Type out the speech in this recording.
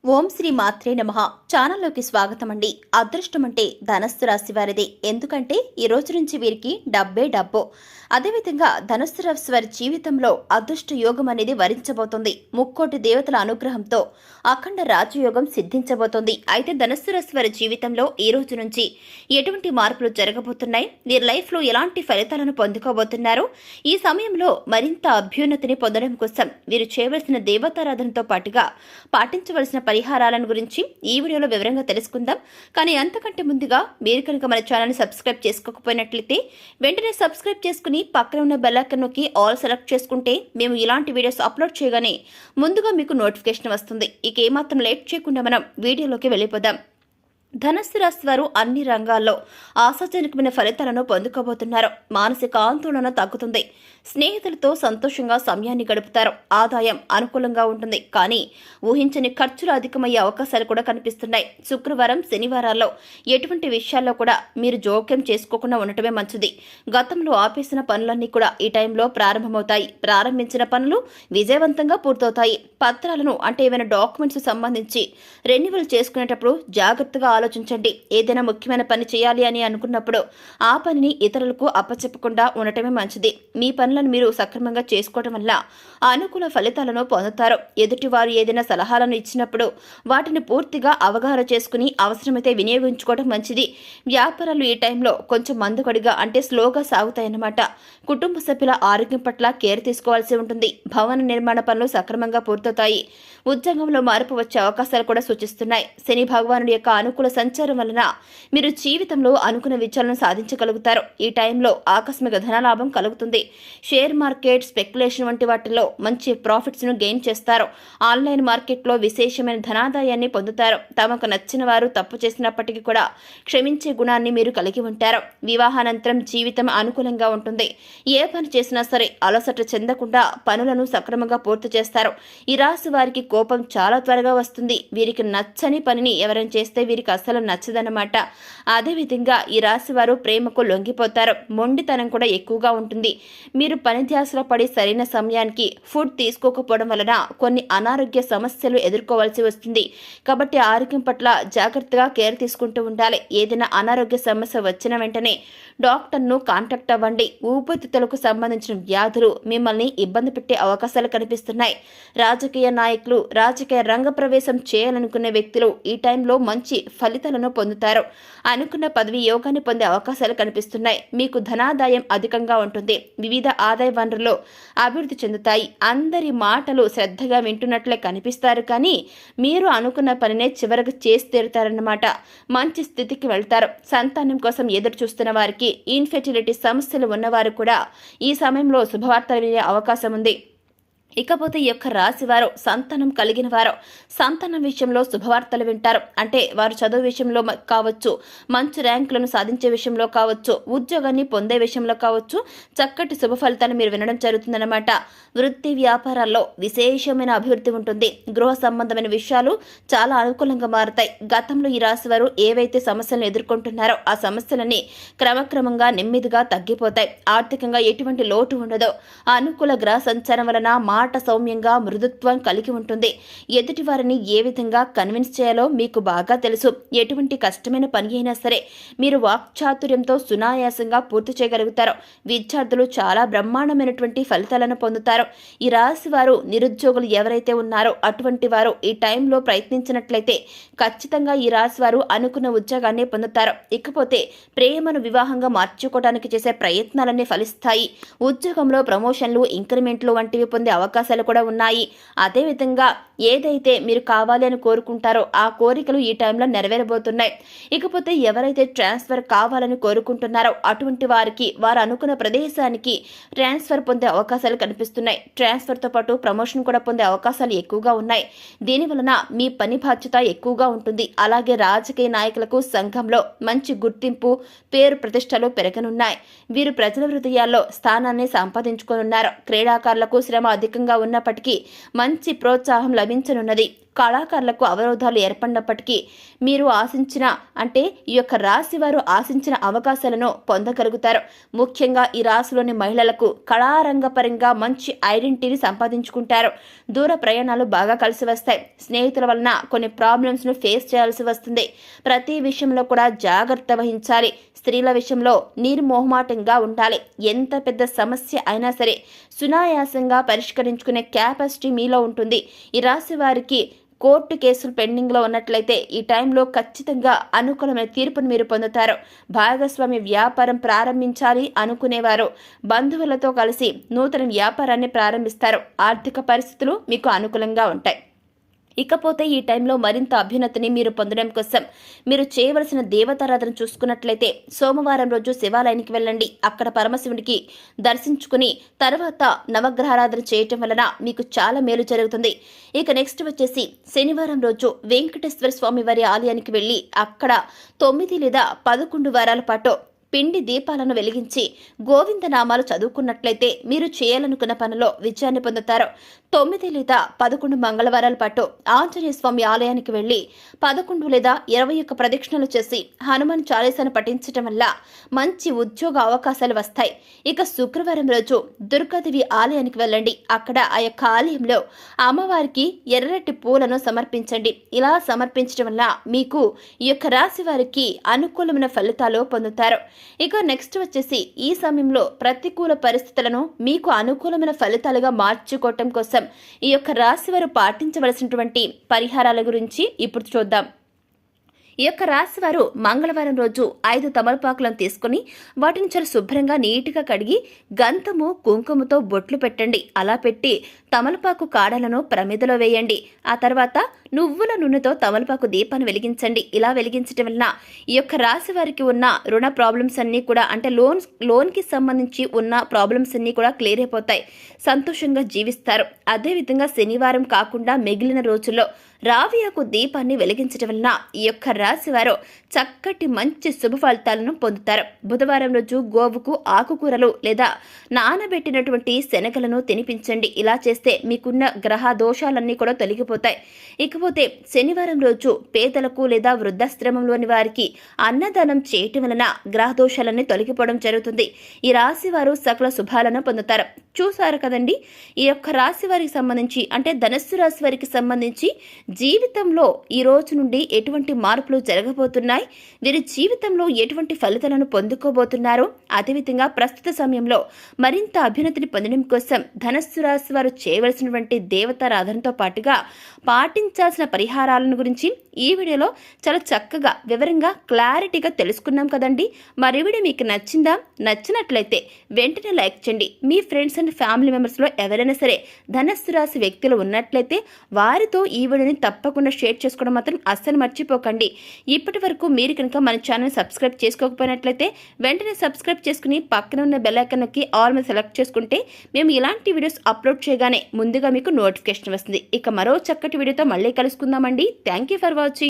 ఓం శ్రీ మాత్రే నమః. ఛానల్లోకి స్వాగతం అండి. అదృష్టం అంటే ధనస్సు రాశి వారిదే. ఎందుకంటే ఈ రోజు నుంచి వీరికి డబ్బే డబ్బు. అదేవిధంగా ధనుస్సు రాశి వారి జీవితంలో అదృష్ట యోగం అనేది వరించబోతుంది. ముక్కోటి దేవతల అనుగ్రహంతో అఖండ రాజయోగం సిద్ధించబోతోంది. అయితే ధనుస్సు రాశి వారి జీవితంలో ఈ రోజు నుంచి ఎటువంటి మార్పులు జరగబోతున్నాయి, వీరి లైఫ్ లో ఎలాంటి ఫలితాలను పొందుకోబోతున్నారు, ఈ సమయంలో మరింత అభ్యున్నతిని పొందడం కోసం వీరు చేయవలసిన దేవతారాధనతో పాటుగా పాటించవలసిన పరిహారాలను గురించి ఈ వీడియోలో వివరంగా తెలుసుకుందాం. కానీ అంతకంటే ముందుగా మీరు కనుక మన ఛానల్ని సబ్స్క్రైబ్ చేసుకోకపోయినట్లయితే వెంటనే సబ్స్క్రైబ్ చేసుకుని పక్కన ఉన్న బెల్ ఐకాన్ నొక్కి ఆల్ సెలెక్ట్ చేసుకుంటే మేము ఇలాంటి వీడియోస్ అప్లోడ్ చేయగానే ముందుగా మీకు నోటిఫికేషన్ వస్తుంది. ఇక ఏమాత్రం లేట్ చేయకుండా మనం వీడియోలోకి వెళ్ళిపోదాం. ధనుస్సు రాశి వారు అన్ని రంగాల్లో ఆశాజనకమైన ఫలితాలను పొందుకోబోతున్నారు. మానసిక ఆందోళన తగ్గుతుంది. స్నేహితులతో సంతోషంగా సమయాన్ని గడుపుతారు. ఆదాయం అనుకూలంగా ఉంటుంది. కానీ ఊహించని ఖర్చులు అధికమయ్యే అవకాశాలు కూడా కనిపిస్తున్నాయి. శుక్రవారం శనివారాల్లో ఎటువంటి విషయాల్లో కూడా మీరు జోక్యం చేసుకోకుండా ఉండటమే మంచిది. గతంలో ఆపేసిన పనులన్నీ కూడా ఈ టైంలో ప్రారంభమవుతాయి. ప్రారంభించిన పనులు విజయవంతంగా పూర్తవుతాయి. పత్రాలను అంటే ఏమైనా డాక్యుమెంట్స్ సంబంధించి రెన్యువల్ చేసుకునేటప్పుడు జాగ్రత్తగా ఆలోచించండి. ఏదైనా ముఖ్యమైన పని చేయాలి అని అనుకున్నప్పుడు ఆ పనిని ఇతరులకు అప్పచెప్పకుండా ఉండటమే మంచిది. మీ పనులను మీరు సక్రమంగా చేసుకోవడం వల్ల అనుకూల ఫలితాలను పొందుతారు. ఎదుటివారు ఏదైనా సలహాలను ఇచ్చినప్పుడు వాటిని పూర్తిగా అవగాహన చేసుకుని అవసరమైతే వినియోగించుకోవడం మంచిది. వ్యాపారాలు ఈ టైంలో కొంచెం మందుకొడిగా అంటే స్లోగా సాగుతాయన్నమాట. కుటుంబ సభ్యుల ఆరోగ్యం పట్ల కేర్ తీసుకోవాల్సి ఉంటుంది. భవన నిర్మాణ పనులు సక్రమంగా పూర్తవుతాయి. ఉద్యోగంలో మార్పు వచ్చే అవకాశాలు కూడా సూచిస్తున్నాయి. శని భగవానుడి యొక్క అనుకూల సంచారం వలన మీరు జీవితంలో అనుకున్న విజయాలను సాధించగలుగుతారు. ఈ టైంలో ఆకస్మిక ధనలాభం కలుగుతుంది. షేర్ మార్కెట్, స్పెక్యులేషన్ వంటి వాటిలో మంచి ప్రాఫిట్స్ ను గెయిన్ చేస్తారు. ఆన్లైన్ మార్కెట్లో విశేషమైన ధనాదాయాన్ని పొందుతారు. తమకు నచ్చిన వారు తప్పు చేసినప్పటికీ కూడా క్షమించే గుణాన్ని మీరు కలిగి ఉంటారు. వివాహానంతరం జీవితం అనుకూలంగా ఉంటుంది. ఏ పని చేసినా సరే అలసట చెందకుండా పనులను సక్రమంగా పూర్తి చేస్తారు. ఈ రాశి వారికి కోపం చాలా త్వరగా వస్తుంది. వీరికి నచ్చని పనిని ఎవరైనా చేస్తే వీరికి అసలు నచ్చదన్నమాట. అదేవిధంగా ఈ రాశి వారు ప్రేమకు లొంగిపోతారు. మొండితనం కూడా ఎక్కువగా ఉంటుంది. మీరు పని ధ్యాసలో పడి సరైన సమయానికి ఫుడ్ తీసుకోకపోవడం వలన కొన్ని అనారోగ్య సమస్యలు ఎదుర్కోవాల్సి వస్తుంది. కాబట్టి ఆరోగ్యం పట్ల జాగ్రత్తగా కేర్ తీసుకుంటూ ఉండాలి. ఏదైనా అనారోగ్య సమస్య వచ్చిన వెంటనే డాక్టర్ను కాంటాక్ట్ అవ్వండి. ఊపిరితిత్తులకు సంబంధించిన వ్యాధులు మిమ్మల్ని ఇబ్బంది పెట్టే అవకాశాలు కనిపిస్తున్నాయి. రాజకీయ నాయకులు, రాజకీయ రంగ ప్రవేశం చేయాలనుకునే వ్యక్తులు ఈ టైంలో మంచి ఫలితాలను పొందుతారు. అనుకున్న పదవి యోగాన్ని పొందే అవకాశాలు కనిపిస్తున్నాయి. మీకు ధనాదాయం అధికంగా ఉంటుంది. వివిధ ఆదాయ వనరులు అభివృద్ధి చెందుతాయి. అందరి మాటలు శ్రద్ధగా వింటున్నట్లే కనిపిస్తారు. కానీ మీరు అనుకున్న పనినే చివరకు చేసి తీరుతారన్నమాట. మంచి స్థితికి వెళ్తారు. సంతానం కోసం ఎదురు చూస్తున్న వారికి, ఇన్ఫెర్టిలిటీ సమస్యలు ఉన్నవారు కూడా ఈ సమయంలో శుభవార్తలు వినే అవకాశం ఉంది. ఇకపోతే ఈ యొక్క రాశి వారు సంతానం కలిగిన వారు సంతానం విషయంలో శుభవార్తలు వింటారు. అంటే వారు చదువు విషయంలో కావచ్చు, మంచి ర్యాంకులను సాధించే విషయంలో కావచ్చు, ఉద్యోగాన్ని పొందే విషయంలో కావచ్చు, చక్కటి శుభ ఫలితాలు మీరు వినడం జరుగుతుందన్నమాట. వృత్తి వ్యాపారాల్లో విశేషమైన అభివృద్ధి ఉంటుంది. గృహ సంబంధమైన విషయాలు చాలా అనుకూలంగా మారుతాయి. గతంలో ఈ రాశి వారు ఏవైతే సమస్యలను ఎదుర్కొంటున్నారో ఆ సమస్యలన్నీ క్రమక్రమంగా నెమ్మదిగా తగ్గిపోతాయి. ఆర్థికంగా ఎటువంటి లోటు ఉండదు. అనుకూల గ్రహ సంచారం వలన మాట సౌమ్యంగా మృదుత్వం కలిగి ఉంటుంది. ఎదుటి వారిని ఏ విధంగా కన్విన్స్ చేయాలో మీకు బాగా తెలుసు. ఎటువంటి కష్టమైన పని అయినా సరే మీరు వాక్చాతుర్యంతో సునాయాసంగా పూర్తి చేయగలుగుతారు. విద్యార్థులు చాలా బ్రహ్మాండమైనటువంటి ఫలితాలను పొందుతారు. ఈ రాశి వారు నిరుద్యోగులు ఎవరైతే ఉన్నారో అటువంటి వారు ఈ టైంలో ప్రయత్నించినట్లయితే ఖచ్చితంగా ఈ రాశి వారు అనుకున్న ఉద్యోగాన్ని పొందుతారు. ఇకపోతే ప్రేమను వివాహంగా మార్చుకోవడానికి చేసే ప్రయత్నాలన్నీ ఫలిస్తాయి. ఉద్యోగంలో ప్రమోషన్లు, ఇంక్రిమెంట్లు వంటివి పొందే అవకాశాలు కూడా ఉన్నాయి. అదేవిధంగా ఏదైతే మీరు కావాలి అని కోరుకుంటారో ఆ కోరికలు ఈ టైంలో నెరవేరబోతున్నాయి. ఇకపోతే ఎవరైతే ట్రాన్స్ఫర్ కావాలని కోరుకుంటున్నారో అటువంటి వారికి వారు అనుకున్న ప్రదేశానికి ట్రాన్స్ఫర్ పొందే అవకాశాలు కనిపిస్తున్నాయి. ట్రాన్స్ఫర్తో పాటు ప్రమోషన్ కూడా పొందే అవకాశాలు ఎక్కువగా ఉన్నాయి. దీనివలన మీ పని బాధ్యత ఎక్కువగా ఉంటుంది. అలాగే రాజకీయ నాయకులకు సంఘంలో మంచి గుర్తింపు, పేరు ప్రతిష్టలు పెరగనున్నాయి. వీరు ప్రజల హృదయాల్లో స్థానాన్ని సంపాదించుకోనున్నారు. క్రీడాకారులకు శ్రమ అధికంగా ఉన్నప్పటికీ మంచి ప్రోత్సాహం లభించనున్నది. కళాకారులకు అవరోధాలు ఏర్పడినప్పటికీ మీరు ఆశించిన ఈ యొక్క రాశి వారు ఆశించిన అవకాశాలను పొందగలుగుతారు. ముఖ్యంగా ఈ రాశిలోని మహిళలకు కళారంగపరంగా మంచి ఐడెంటిటీని సంపాదించుకుంటారు. దూర ప్రయాణాలు బాగా కలిసి వస్తాయి. స్నేహితుల వలన కొన్ని ప్రాబ్లమ్స్ ను ఫేస్ చేయాల్సి వస్తుంది. ప్రతి విషయంలో కూడా జాగ్రత్త వహించాలి. స్త్రీల విషయంలో నిర్మోహమాటంగా ఉండాలి. ఎంత పెద్ద సమస్య అయినా సరే సునాయాసంగా పరిష్కరించుకునే కెపాసిటీ మీలో ఉంటుంది. ఈ రాశి వారికి కోర్టు కేసులు పెండింగ్లో ఉన్నట్లయితే ఈ టైంలో ఖచ్చితంగా అనుకూలమైన తీర్పును మీరు పొందుతారు. భాగస్వామి వ్యాపారం ప్రారంభించాలి అనుకునేవారు బంధువులతో కలిసి నూతన వ్యాపారాన్ని ప్రారంభిస్తారు. ఆర్థిక పరిస్థితులు మీకు అనుకూలంగా ఉంటాయి. ఇకపోతే ఈ టైంలో మరింత అభ్యున్నతిని మీరు పొందడం కోసం మీరు చేయవలసిన దేవతారాధన చూసుకున్నట్లయితే సోమవారం రోజు శివాలయానికి వెళ్ళండి. అక్కడ పరమశివుడికి దర్శించుకుని తర్వాత నవగ్రహారాధన చేయటం వలన మీకు చాలా మేలు జరుగుతుంది. ఇక నెక్స్ట్ వచ్చేసి శనివారం రోజు వెంకటేశ్వర స్వామి వారి ఆలయానికి వెళ్ళి అక్కడ 9 లేదా 11 వారాల పాటు పిండి దీపాలను వెలిగించి గోవిందనామాలు చదువుకున్నట్లయితే మీరు చేయాలనుకున్న పనిలో విజయాన్ని పొందుతారు. 9 లేదా 11 మంగళవారాల పాటు ఆంజనేయ స్వామి ఆలయానికి వెళ్లి 11 లేదా 21 ప్రదక్షిణలు చేసి హనుమాన్ చాలీసాను పఠించడం వల్ల మంచి ఉద్యోగ అవకాశాలు వస్తాయి. ఇక శుక్రవారం రోజు దుర్గాదేవి ఆలయానికి వెళ్ళండి. అక్కడ ఆ యొక్క ఆలయంలో అమ్మవారికి ఎర్రటి పూలను సమర్పించండి. ఇలా సమర్పించడం వల్ల మీకు ఈ యొక్క రాశి వారికి అనుకూలమైన ఫలితాలు పొందుతారు. ఇక నెక్స్ట్ వచ్చేసి ఈ సమయంలో ప్రతికూల పరిస్థితులను మీకు అనుకూలమైన ఫలితాలుగా మార్చుకోవటం కోసం ఈ యొక్క రాశి వారు పాటించవలసినటువంటి పరిహారాల గురించి ఇప్పుడు చూద్దాం. ఈ యొక్క రాశి వారు మంగళవారం రోజు 5 తమలపాకులను తీసుకుని వాటిని చాలా శుభ్రంగా నీటిగా కడిగి గంధము కుంకుమతో బొట్లు పెట్టండి. అలా పెట్టి తమలపాకు కాడలను ప్రమిదలో వేయండి. ఆ తర్వాత నువ్వుల నూనెతో తమలపాకు దీపాన్ని వెలిగించండి. ఇలా వెలిగించడం వలన ఈ యొక్క రాశి వారికి ఉన్న రుణ ప్రాబ్లమ్స్ అన్నీ కూడా లోన్కి సంబంధించి ఉన్న ప్రాబ్లమ్స్ అన్నీ కూడా క్లియర్ అయిపోతాయి. సంతోషంగా జీవిస్తారు. అదేవిధంగా శనివారం కాకుండా మిగిలిన రోజుల్లో రావియాకు దీపాన్ని వెలిగించడం వలన ఈ యొక్క రాశి వారు చక్కటి మంచి శుభ ఫలితాలను పొందుతారు. బుధవారం రోజు గోవుకు ఆకుకూరలు లేదా నానబెట్టినటువంటి శనగలను తినిపించండి. ఇలా చేస్తే మీకున్న గ్రహ దోషాలన్నీ కూడా తొలగిపోతాయి. ఇకపోతే శనివారం రోజు పేదలకు లేదా వృద్ధాశ్రమంలోని వారికి అన్నదానం చేయటం వలన గ్రహ దోషాలన్నీ తొలగిపోవడం జరుగుతుంది. ఈ రాశి వారు సకల శుభాలను పొందుతారు. చూసారు కదండి, ఈ యొక్క రాశి వారికి సంబంధించి ధనస్సు రాశి వారికి సంబంధించి జీవితంలో ఈ రోజు నుండి ఎటువంటి మార్పులు జరగబోతున్నాయి, వీరి జీవితంలో ఎటువంటి ఫలితాలను పొందుకోబోతున్నారు, అదేవిధంగా ప్రస్తుత సమయంలో మరింత అభ్యున్నతిని పొందడం కోసం ధనస్సు రాశి వారు చేయవలసినటువంటి దేవతారాధనతో పాటుగా పాటించాల్సిన పరిహారాలను గురించి ఈ వీడియోలో చాలా చక్కగా వివరంగా క్లారిటీగా తెలుసుకున్నాం కదండి. మరి వీడియో మీకు నచ్చిందా? నచ్చినట్లయితే వెంటనే లైక్ చేయండి. మీ ఫ్రెండ్స్ అండ్ ఫ్యామిలీ మెంబర్స్లో ఎవరైనా సరే ధనస్సు రాశి వ్యక్తులు ఉన్నట్లయితే వారితో ఈ వీడియోని తప్పకుండా షేర్ చేసుకోవడం మాత్రం అస్సలు మర్చిపోకండి. ఇప్పటి వరకు మీరు కనుక మన ఛానల్ సబ్స్క్రైబ్ చేసుకోకపోయినట్లయితే వెంటనే సబ్స్క్రైబ్ చేసుకుని పక్కన ఉన్న బెల్ ఐకాన్ నొక్కి ఆల్ మీద సెలెక్ట్ చేసుకుంటే మేము ఇలాంటి వీడియోస్ అప్లోడ్ చేయగానే ముందుగా మీకు నోటిఫికేషన్ వస్తుంది. ఇక మరో చక్కటి వీడియోతో మళ్ళీ కలుసుకుందామండి. Thank you for watching.